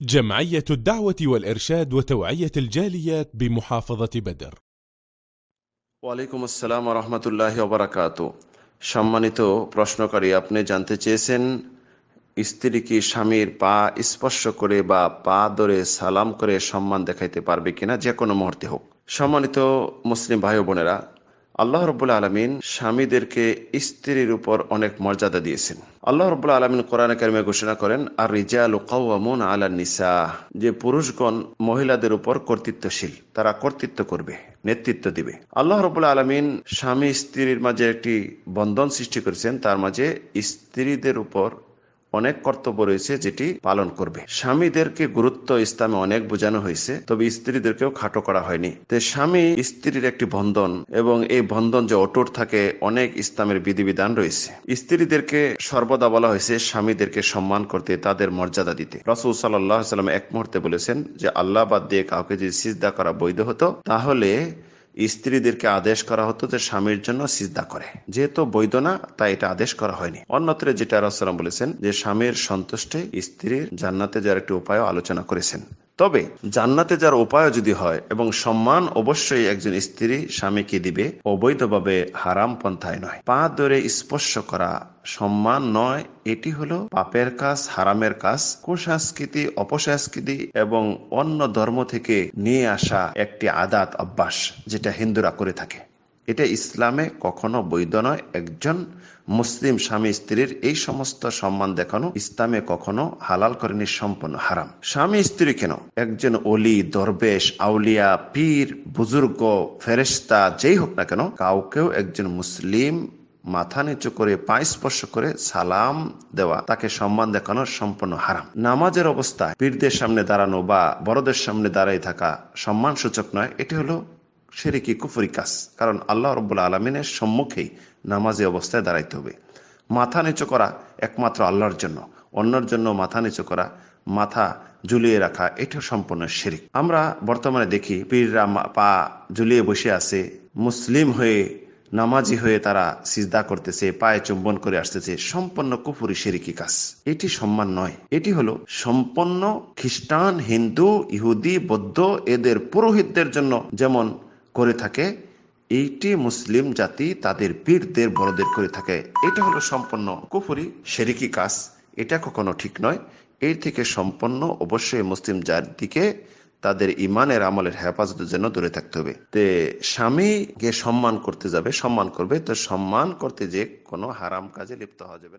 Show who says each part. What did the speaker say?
Speaker 1: جمعية الدعوة والإرشاد وتوعية الجاليات بمحافظة بدر।
Speaker 2: ওয়ালাইকুম আসসালাম রহমতুল্লাহি ওবারাকাতু। সম্মানিত প্রশ্নকারী, আপনি জানতে চেয়েছেন স্ত্রী কি স্বামীর পা স্পর্শ করে বা পা ধরে সালাম করে সম্মান দেখাইতে পারবে কিনা, যে কোনো মুহূর্তে হোক। সম্মানিত মুসলিম ভাই ও বোনেরা, আল্লাহ রব্বুল আলমিন স্বামীদেরকে স্ত্রীর উপর অনেক মর্যাদা দিয়েছেন। আল্লাহ রব্বুল আলমিন কোরআনে কারিমে ঘোষণা করেন, আর রিজালু কাওয়ামুন আলা নিসা, যে পুরুষগণ মহিলাদের উপর কর্তৃত্বশীল, তারা কর্তৃত্ব করবে, নেতৃত্ব দিবে। আল্লাহ রব্বুল আলমিন স্বামী স্ত্রীর মাঝে একটি বন্ধন সৃষ্টি করেছেন, তার মাঝে স্ত্রীদের উপর অনেক কর্তব্য রয়েছে যেটি পালন করবে। স্বামীদেরকে গুরুত্ব ইসলামে অনেক বোঝানো হয়েছে, তবে স্ত্রীদেরকেও খাটো করা হয়নি। তো স্বামী স্ত্রীর একটি বন্ধন, এবং এই বন্ধন যে অটুট থাকে, অনেক ইসলামের বিধিবিধান রয়েছে। স্ত্রীদেরকে সর্বদা বলা হয়েছে স্বামীদেরকে সম্মান করতে, তাদের মর্যাদা দিতে। রাসূল সাল্লাল্লাহু আলাইহি ওয়াসাল্লাম এক মুহূর্তে বলেছেন যে আল্লাহ বাদ দিয়ে কাউকে যদি সিজদা করা বৈধ হতো, তাহলে স্ত্রীদেরকে আদেশ করা হতো যে স্বামীর জন্য সিজদা করে। যেহেতু বৈধ না, তাই এটা আদেশ করা হয়নি। অন্যত্রে যেটা রাসূল বলেছেন যে স্বামীর সন্তুষ্টে স্ত্রীর জান্নাতে যাওয়ার একটি উপায় আলোচনা করেছেন। তবে জান্নাতে যার উপায় যদি হয়, এবং সম্মান অবশ্যই একজন স্ত্রী স্বামীকে দিবে, অবৈধভাবে হারাম পন্থায় নয়। পা ধরে স্পর্শ করা সম্মান নয়, এটি হলো পাপের কাজ, হারামের কাজ, কুসংস্কৃতি, অপসংস্কৃতি এবং অন্য ধর্ম থেকে নিয়ে আসা একটি আদাত অভ্যাস, যেটা হিন্দুরা করে থাকে। এটা ইসলামে কখনো বৈধ নয়। একজন মুসলিম স্বামী স্ত্রীর এই সমস্ত সম্মান দেখানো ইসলামে কখনো হালাল করেনি, সম্পূর্ণ হারাম। স্বামী স্ত্রী কেন, একজন অলি, দরবেশ, আউলিয়া, পীর, বুজুর্গ, ফেরেশতা, যেই হোক না কেন, কাউকেও একজন মুসলিম মাথা নিচু করে পা স্পর্শ করে সালাম দেওয়া, তাকে সম্মান দেখানো সম্পূর্ণ হারাম। নামাজের অবস্থায় পীরদের সামনে দাঁড়ানো বা বড়দের সামনে দাঁড়াই থাকা সম্মান সূচক নয়, এটি হলো শিরকি, কুফরি কাজ। কারণ আল্লাহ রাব্বুল আলামিনের সম্মুখেই নামাজি অবস্থায় দাঁড়াইতে হবে। মাথা নিচু করা একমাত্র আল্লাহর জন্য, অন্যের জন্য মাথা নিচু করা, মাথা ঝুলিয়ে রাখা, এটা সম্পূর্ণ শিরক। আমরা বর্তমানে দেখি পীররা পা ঝুলিয়ে বসে আছে, মুসলিম হয়ে নামাজি হয়ে তারা সিজদা করতেছে, পায়ে চুম্বন করে আসতেছে, সম্পূর্ণ কুফরি শিরকি কাজ। এটি সম্মান নয়, এটি হলো সম্পূর্ণ খ্রিস্টান, হিন্দু, ইহুদি, বৌদ্ধ এদের পুরোহিতদের জন্য যেমন করে থাকে, এইটি মুসলিম জাতি তাদের পীরদের, বড়দের করে থাকে। এটা হলো সম্পূর্ণ কুফরি শিরকি কাজ, এটা কখনো ঠিক নয়। এই থেকে সম্পূর্ণ অবশ্যই মুসলিম জাতিকে তাদের ইমানের আমলের হেফাজতের জন্য দূরে থাকতে হবে। তে স্বামীকে সম্মান করতে যাবে, সম্মান করবে, তো সম্মান করতে যে কোনো হারাম কাজে লিপ্ত হওয়া যাবে না।